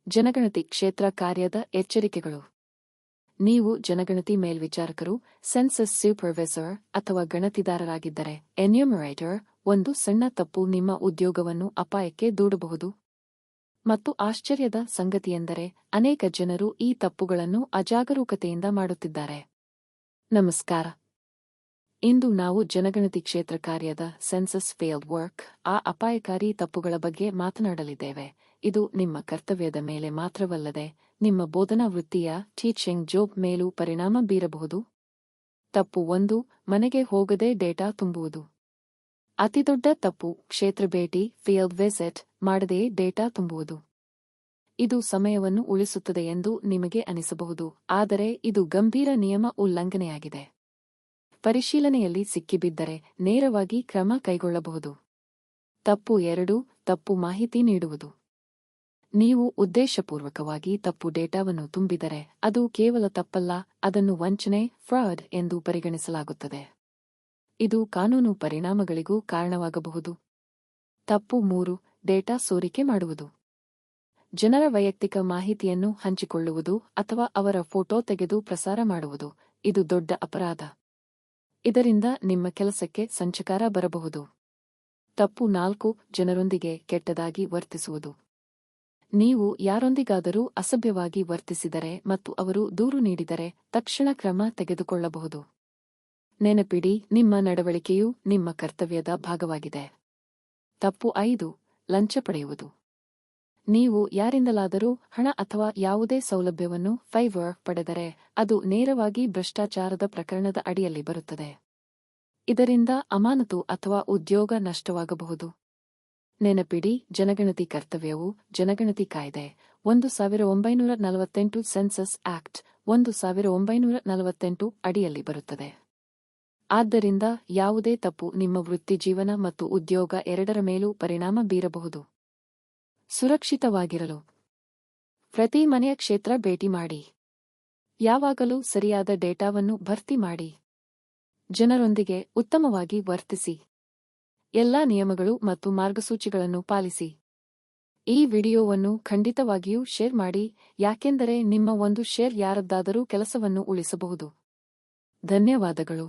ಜನಗಣತಿ ಕ್ಷೇತ್ರ ಕಾರ್ಯದ ಎಚ್ಚರಿಕೆಗಳು. ನೀವು ಜನಗಣತಿ ಮೇಲ್ವಿಚಾರಕರು, ಸೆನ್ಸಸ್ ಸೂಪರ್ವೈಸರ್ ಅಥವಾ ಗಣತಿದಾರರಾಗಿದ್ದರೆ ಎನ್ಯೂಮರೇಟರ್ ಒಂದು ಸಣ್ಣ ತಪ್ಪು ನಿಮ್ಮ ಉದ್ಯೋಗವನ್ನು ಅಪಾಯಕ್ಕೆ ದೂಡಬಹುದು. ಮತ್ತು ಆಶ್ಚರ್ಯದ ಸಂಗತಿಯೆಂದರೆ ಅನೇಕ ಜನರು ಈ ತಪ್ಪುಗಳನ್ನು ಅಜಾಗರೂಕತೆಯಿಂದ ಮಾಡುತ್ತಿದ್ದಾರೆ. ನಮಸ್ಕಾರ. ಇಂದು ನಾವು ಜನಗಣತಿ ಕ್ಷೇತ್ರ ಕಾರ್ಯದ ಸೆನ್ಸಸ್ ಫೇಲ್ಡ್ ವರ್ಕ್ ಆ ಅಪಾಯಕಾರಿ ತಪ್ಪುಗಳ ಬಗ್ಗೆ ಮಾತನಾಡಲಿದ್ದೇವೆ. ಇದು ನಿಮ್ಮ ಕರ್ತವ್ಯದ ಮೇಲೆ ಮಾತ್ರವಲ್ಲದೆ ನಿಮ್ಮ ಬೋಧನಾ ವೃತ್ತಿಯ ಟೀಚಿಂಗ್ ಜಾಬ್ ಮೇಲೂ ಪರಿಣಾಮ ಬೀರಬಹುದು. ತಪ್ಪು 1, ಮನೆಗೆ ಹೋಗದೆ ಡೇಟಾ ತುಂಬುವುದು. ಅತಿದೊಡ್ಡ ತಪ್ಪು ಕ್ಷೇತ್ರ ಭೇಟಿ ಫೀಲ್ಡ್ ವಿಸಿಟ್ ಮಾಡದೆಯೇ ಡೇಟಾ ತುಂಬುವುದು. ಇದು ಸಮಯವನ್ನು ಉಳಿಸುತ್ತದೆ ಎಂದು ನಿಮಗೆ ಅನಿಸಬಹುದು, ಆದರೆ ಇದು ಗಂಭೀರ ನಿಯಮ ಉಲ್ಲಂಘನೆಯಾಗಿದೆ. ಪರಿಶೀಲನೆಯಲ್ಲಿ ಸಿಕ್ಕಿಬಿದ್ದರೆ ನೇರವಾಗಿ ಕ್ರಮ ಕೈಗೊಳ್ಳಬಹುದು. ತಪ್ಪು 2, ತಪ್ಪು ಮಾಹಿತಿ ನೀಡುವುದು. ನೀವು ಉದ್ದೇಶಪೂರ್ವಕವಾಗಿ ತಪ್ಪು ಡೇಟಾವನ್ನು ತುಂಬಿದರೆ ಅದು ಕೇವಲ ತಪ್ಪಲ್ಲ, ಅದನ್ನು ವಂಚನೆ ಫ್ರಾಡ್ ಎಂದು ಪರಿಗಣಿಸಲಾಗುತ್ತದೆ. ಇದು ಕಾನೂನು ಪರಿಣಾಮಗಳಿಗೂ ಕಾರಣವಾಗಬಹುದು. ತಪ್ಪು 3, ಡೇಟಾ ಸೋರಿಕೆ ಮಾಡುವುದು. ಜನರ ವೈಯಕ್ತಿಕ ಮಾಹಿತಿಯನ್ನು ಹಂಚಿಕೊಳ್ಳುವುದು ಅಥವಾ ಅವರ ಫೋಟೋ ತೆಗೆದು ಪ್ರಸಾರ ಮಾಡುವುದು. ಇದು ದೊಡ್ಡ ಅಪರಾಧ. ಇದರಿಂದ ನಿಮ್ಮ ಕೆಲಸಕ್ಕೆ ಸಂಚಕಾರ ಬರಬಹುದು. ತಪ್ಪು 4, ಜನರೊಂದಿಗೆ ಕೆಟ್ಟದಾಗಿ ವರ್ತಿಸುವುದು. ನೀವು ಯಾರೊಂದಿಗಾದರೂ ಅಸಭ್ಯವಾಗಿ ವರ್ತಿಸಿದರೆ ಮತ್ತು ಅವರು ದೂರು ನೀಡಿದರೆ ತಕ್ಷಣ ಕ್ರಮ ತೆಗೆದುಕೊಳ್ಳಬಹುದು. ನೆನಪಿಡಿ, ನಿಮ್ಮ ನಡವಳಿಕೆಯು ನಿಮ್ಮ ಕರ್ತವ್ಯದ ಭಾಗವಾಗಿದೆ. ತಪ್ಪು 5, ಲಂಚ ಪಡೆಯುವುದು. ನೀವು ಯಾರಿಂದಲಾದರೂ ಹಣ ಅಥವಾ ಯಾವುದೇ ಸೌಲಭ್ಯವನ್ನು ಫೇವರ್ ಪಡೆದರೆ ಅದು ನೇರವಾಗಿ ಭ್ರಷ್ಟಾಚಾರದ ಪ್ರಕರಣದ ಅಡಿಯಲ್ಲಿ ಬರುತ್ತದೆ. ಇದರಿಂದ ಅಮಾನತು ಅಥವಾ ಉದ್ಯೋಗ ನಷ್ಟವಾಗಬಹುದು. ನೆನಪಿಡಿ, ಜನಗಣತಿ ಕರ್ತವ್ಯವು ಜನಗಣತಿ ಕಾಯ್ದೆ 1948 ಸೆನ್ಸಸ್ ಆಕ್ಟ್ 1948 ಅಡಿಯಲ್ಲಿ ಬರುತ್ತದೆ. ಆದ್ದರಿಂದ ಯಾವುದೇ ತಪ್ಪು ನಿಮ್ಮ ವೃತ್ತಿಜೀವನ ಮತ್ತು ಉದ್ಯೋಗ ಎರಡರ ಮೇಲೂ ಪರಿಣಾಮ ಬೀರಬಹುದು. ಸುರಕ್ಷಿತವಾಗಿರಲು ಪ್ರತಿ ಮನೆಯ ಕ್ಷೇತ್ರ ಭೇಟಿ ಮಾಡಿ. ಯಾವಾಗಲೂ ಸರಿಯಾದ ಡೇಟಾವನ್ನು ಭರ್ತಿ ಮಾಡಿ. ಜನರೊಂದಿಗೆ ಉತ್ತಮವಾಗಿ ವರ್ತಿಸಿ. ಎಲ್ಲಾ ನಿಯಮಗಳು ಮತ್ತು ಮಾರ್ಗಸೂಚಿಗಳನ್ನು ಪಾಲಿಸಿ. ಈ ವಿಡಿಯೋವನ್ನು ಖಂಡಿತವಾಗಿಯೂ ಶೇರ್ ಮಾಡಿ, ಯಾಕೆಂದರೆ ನಿಮ್ಮ ಒಂದು ಶೇರ್ ಯಾರದ್ದಾದರೂ ಕೆಲಸವನ್ನು ಉಳಿಸಬಹುದು. ಧನ್ಯವಾದಗಳು.